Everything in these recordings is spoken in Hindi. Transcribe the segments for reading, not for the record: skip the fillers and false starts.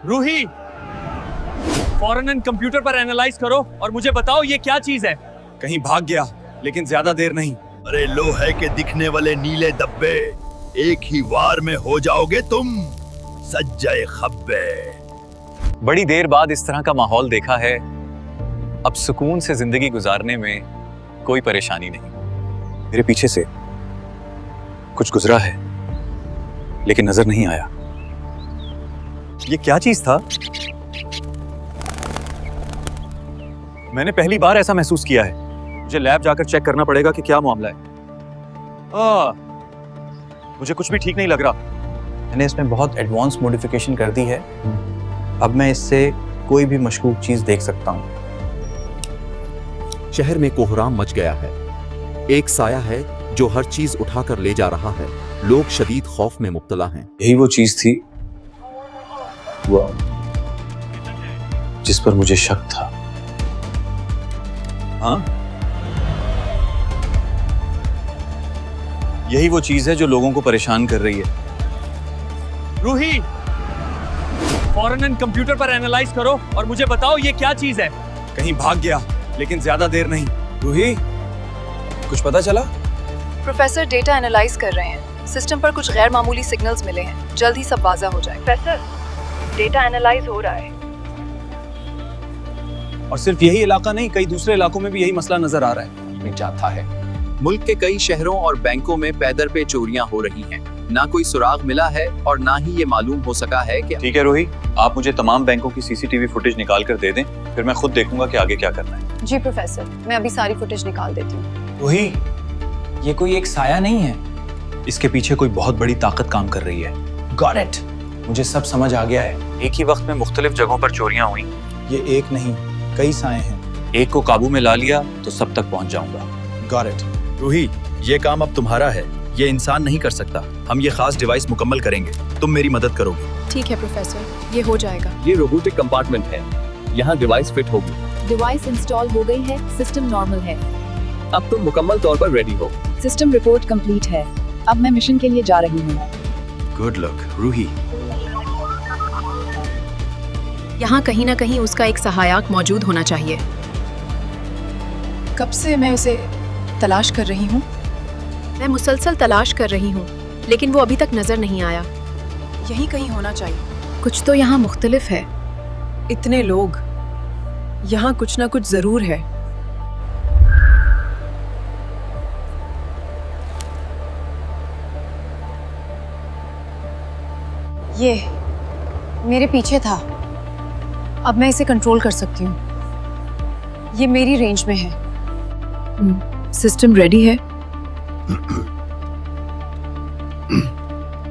रूही, फौरन कंप्यूटर पर एनालाइज करो और मुझे बताओ ये क्या चीज है। कहीं भाग गया, लेकिन ज्यादा देर नहीं। अरे लोहे के दिखने वाले नीले डब्बे, एक ही वार में हो जाओगे तुम सज्जय खब्बे। बड़ी देर बाद इस तरह का माहौल देखा है। अब सुकून से जिंदगी गुजारने में कोई परेशानी नहीं। मेरे पीछे से कुछ गुजरा है, लेकिन नजर नहीं आया। ये क्या चीज था? मैंने पहली बार ऐसा महसूस किया है। मुझे लैब जाकर चेक करना पड़ेगा कि क्या मामला है। मुझे कुछ भी ठीक नहीं लग रहा। मैंने इसमें बहुत एडवांस मॉडिफिकेशन कर दी है। अब मैं इससे कोई भी मशकूक चीज देख सकता हूँ। शहर में कोहराम मच गया है। एक साया है जो हर चीज उठाकर ले जा रहा है। लोग शदीद खौफ में मुब्तला हैं। यही वो चीज थी जिस पर मुझे शक था। हाँ, यही वो चीज है जो लोगों को परेशान कर रही है। रूही, फौरन कंप्यूटर पर एनालाइज करो और मुझे बताओ ये क्या चीज है। कहीं भाग गया, लेकिन ज्यादा देर नहीं। रूही, कुछ पता चला? प्रोफेसर डेटा एनालाइज कर रहे हैं। सिस्टम पर कुछ गैर मामूली सिग्नल्स मिले हैं। जल्द ही सब वाज़ा हो जाए। प्रोफेसर, डेटा एनालाइज हो रहा है। और सिर्फ यही इलाका नहीं, कई दूसरे इलाकों में भी यही मसला नजर आ रहा है। जाता है। मुल्क के कई शहरों और बैंकों में पैदर पे चोरियां हो रही हैं। ना कोई सुराग मिला है और ना ही ये मालूम हो सका है कि। ठीक है रोही, आप मुझे तमाम बैंकों की सीसीटीवी फुटेज निकाल कर दे दें, फिर मैं खुद देखूंगा कि आगे क्या करना है। जी प्रोफेसर, मैं अभी सारी फुटेज निकाल देती हूँ। रोही, ये कोई एक साया नहीं है। इसके पीछे कोई बहुत बड़ी ताकत काम कर रही है। गॉट इट, मुझे सब समझ आ गया है। एक ही वक्त में मुख्तलिफ जगहों पर चोरियां हुई। ये एक नहीं, कई साए हैं। एक को काबू में ला लिया तो सब तक पहुंच जाऊंगा। Got it. रूही, ये काम अब तुम्हारा है। ये इंसान नहीं कर सकता। हम ये खास डिवाइस मुकम्मल करेंगे। तुम मेरी मदद करोगे। ठीक है प्रोफेसर, ये हो जाएगा। ये रोबोटिक कंपार्टमेंट है। यहाँ डिवाइस फिट होगी। डिवाइस इंस्टॉल हो गई है। सिस्टम नॉर्मल है। अब तुम मुकम्मल तौर पर रेडी हो। सिस्टम रिपोर्ट कंप्लीट है। अब मैं मिशन के लिए जा रही हूँ। Good luck Ruhi. यहाँ कहीं ना कहीं उसका एक सहायक मौजूद होना चाहिए। कब से मैं उसे तलाश कर रही हूँ। मैं मुसलसल तलाश कर रही हूँ, लेकिन वो अभी तक नजर नहीं आया। यहीं कहीं होना चाहिए। कुछ तो यहाँ मुख्तलिफ है। इतने लोग, यहाँ कुछ ना कुछ जरूर है। ये मेरे पीछे था। अब मैं इसे कंट्रोल कर सकती हूँ। ये मेरी रेंज में है। सिस्टम रेडी है।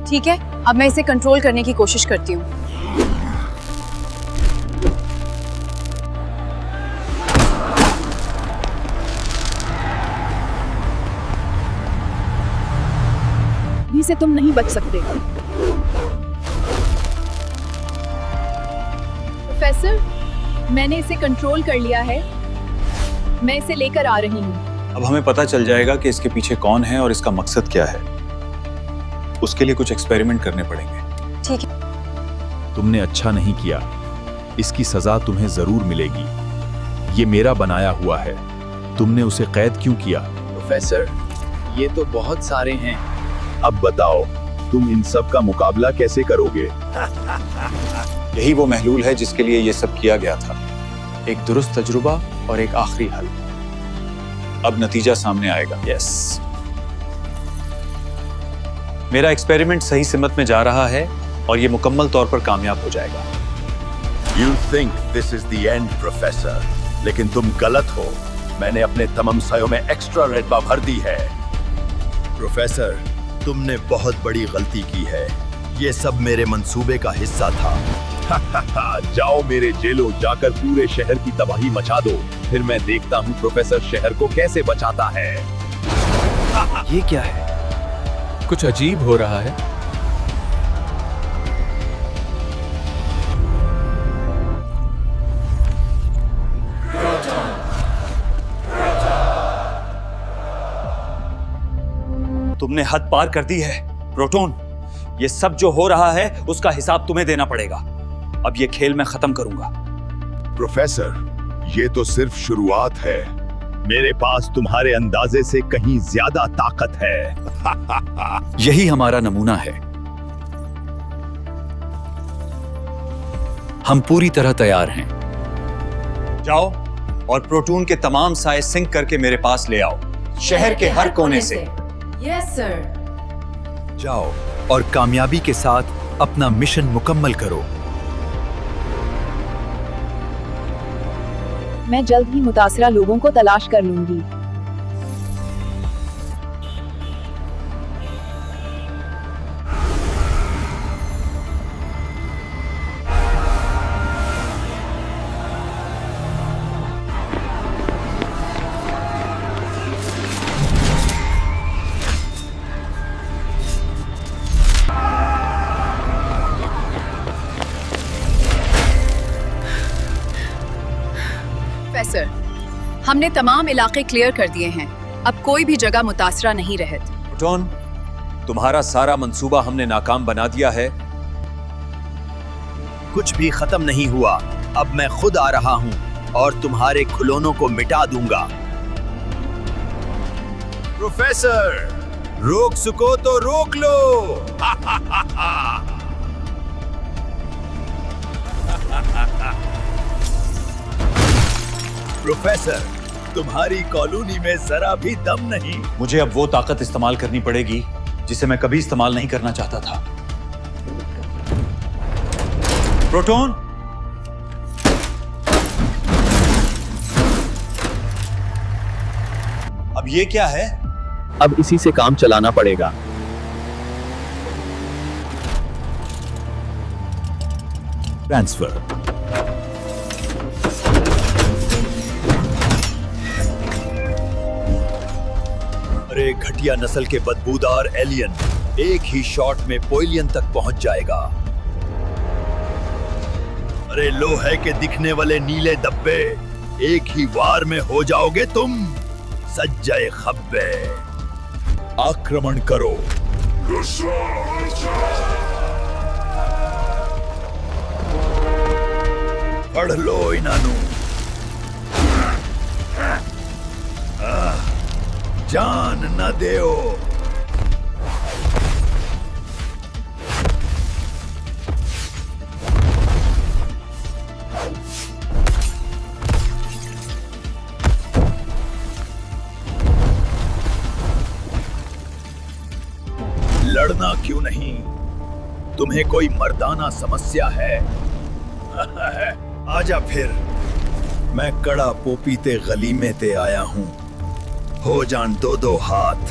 ठीक है, अब मैं इसे कंट्रोल करने की कोशिश करती हूँ। अभी से तुम नहीं बच सकते। प्रोफेसर, मैंने इसे कंट्रोल कर लिया है। मैं इसे लेकर आ रही हूँ। अब हमें पता चल जाएगा कि इसके पीछे कौन है और इसका मकसद क्या है। उसके लिए कुछ एक्सपेरिमेंट करने पड़ेंगे। ठीक है। तुमने अच्छा नहीं किया। इसकी सजा तुम्हें जरूर मिलेगी। ये मेरा बनाया हुआ है। तुमने उसे कैद क्यों किया? प्रोफेसर, ये तो बहुत सारे हैं। अब बताओ, तुम इन सब का मुकाबला कैसे करोगे? यही वो महलूल है जिसके लिए ये सब किया गया था। एक दुरुस्त तजुर्बा और एक आखिरी हल। अब नतीजा सामने आएगा। यस, मेरा एक्सपेरिमेंट सही सिमत में जा रहा है और ये मुकम्मल तौर पर कामयाब हो जाएगा। You think this is the end, professor, लेकिन तुम गलत हो। मैंने अपने तमाम सायों में एक्स्ट्रा रेडबा भर दी है। प्रोफेसर, तुमने बहुत बड़ी गलती की है। ये सब मेरे मंसूबे का हिस्सा था। जाओ मेरे जेलो, जाकर पूरे शहर की तबाही मचा दो। फिर मैं देखता हूँ प्रोफेसर शहर को कैसे बचाता है। ये क्या है? कुछ अजीब हो रहा है। तुमने हद पार कर दी है प्रोटोन। ये सब जो हो रहा है उसका हिसाब तुम्हें देना पड़ेगा। अब ये खेल मैं खत्म करूंगा। प्रोफेसर, ये तो सिर्फ शुरुआत है। मेरे पास तुम्हारे अंदाजे से कहीं ज्यादा ताकत है। यही हमारा नमूना है। हम पूरी तरह तैयार हैं। जाओ और प्रोटून के तमाम साए सिंक करके मेरे पास ले आओ, शहर के हर कोने से। Yes sir. जाओ और कामयाबी के साथ अपना मिशन मुकम्मल करो। मैं जल्द ही मुतासरा लोगों को तलाश कर लूंगी। प्रोफेसर, हमने तमाम इलाके क्लियर कर दिए हैं। अब कोई भी जगह मुतासरा नहीं रहत। प्रोटोन, तुम्हारा सारा मंसूबा हमने नाकाम बना दिया है। कुछ भी खत्म नहीं हुआ। अब मैं खुद आ रहा हूँ और तुम्हारे खिलौनों को मिटा दूंगा। प्रोफेसर, रोक सको तो रोक लो। प्रोफेसर, तुम्हारी कॉलोनी में जरा भी दम नहीं। मुझे अब वो ताकत इस्तेमाल करनी पड़ेगी जिसे मैं कभी इस्तेमाल नहीं करना चाहता था। प्रोटोन, अब ये क्या है? अब इसी से काम चलाना पड़ेगा। ट्रांसफर। अरे घटिया नस्ल के बदबूदार एलियन, एक ही शॉट में पोइलियन तक पहुंच जाएगा। अरे लोहे के दिखने वाले नीले डब्बे, एक ही वार में हो जाओगे तुम सज्जाए खब्बे। आक्रमण करो। पढ़ लो इनानू। जान न देओ। लड़ना क्यों नहीं? तुम्हें कोई मर्दाना समस्या है? आजा फिर। मैं कड़ा पोपीते गलीमे ते आया हूँ। हो जान दो दो हाथ।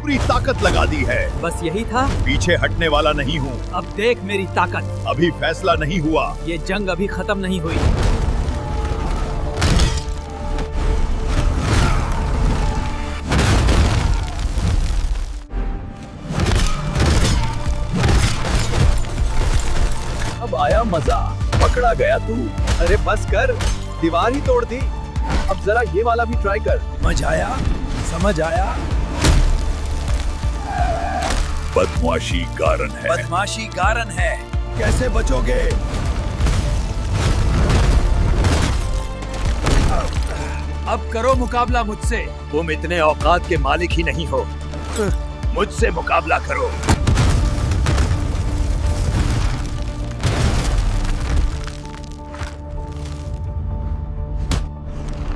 पूरी ताकत लगा दी है। बस यही था? पीछे हटने वाला नहीं हूँ। अब देख मेरी ताकत। अभी फैसला नहीं हुआ। ये जंग अभी खत्म नहीं हुई। अब आया मजा। पकड़ा गया तू। अरे बस कर, दीवार ही तोड़ दी। अब जरा ये वाला भी ट्राई कर। समझ आया? समझ आया? बदमाशी कारण है। बदमाशी कारण है। कैसे बचोगे? अब करो मुकाबला मुझसे। तुम इतने औकात के मालिक ही नहीं हो। मुझसे मुकाबला करो।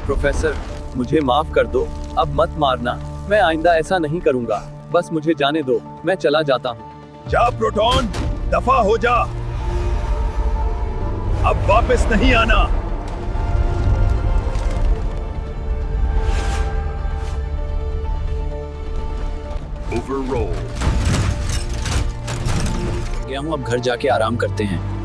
प्रोफेसर, मुझे माफ कर दो। अब मत मारना। मैं आइंदा ऐसा नहीं करूंगा। बस मुझे जाने दो। मैं चला जाता हूँ। जा प्रोटॉन, दफा हो जा। अब वापस नहीं आना। गया हूँ, अब घर जाके आराम करते हैं।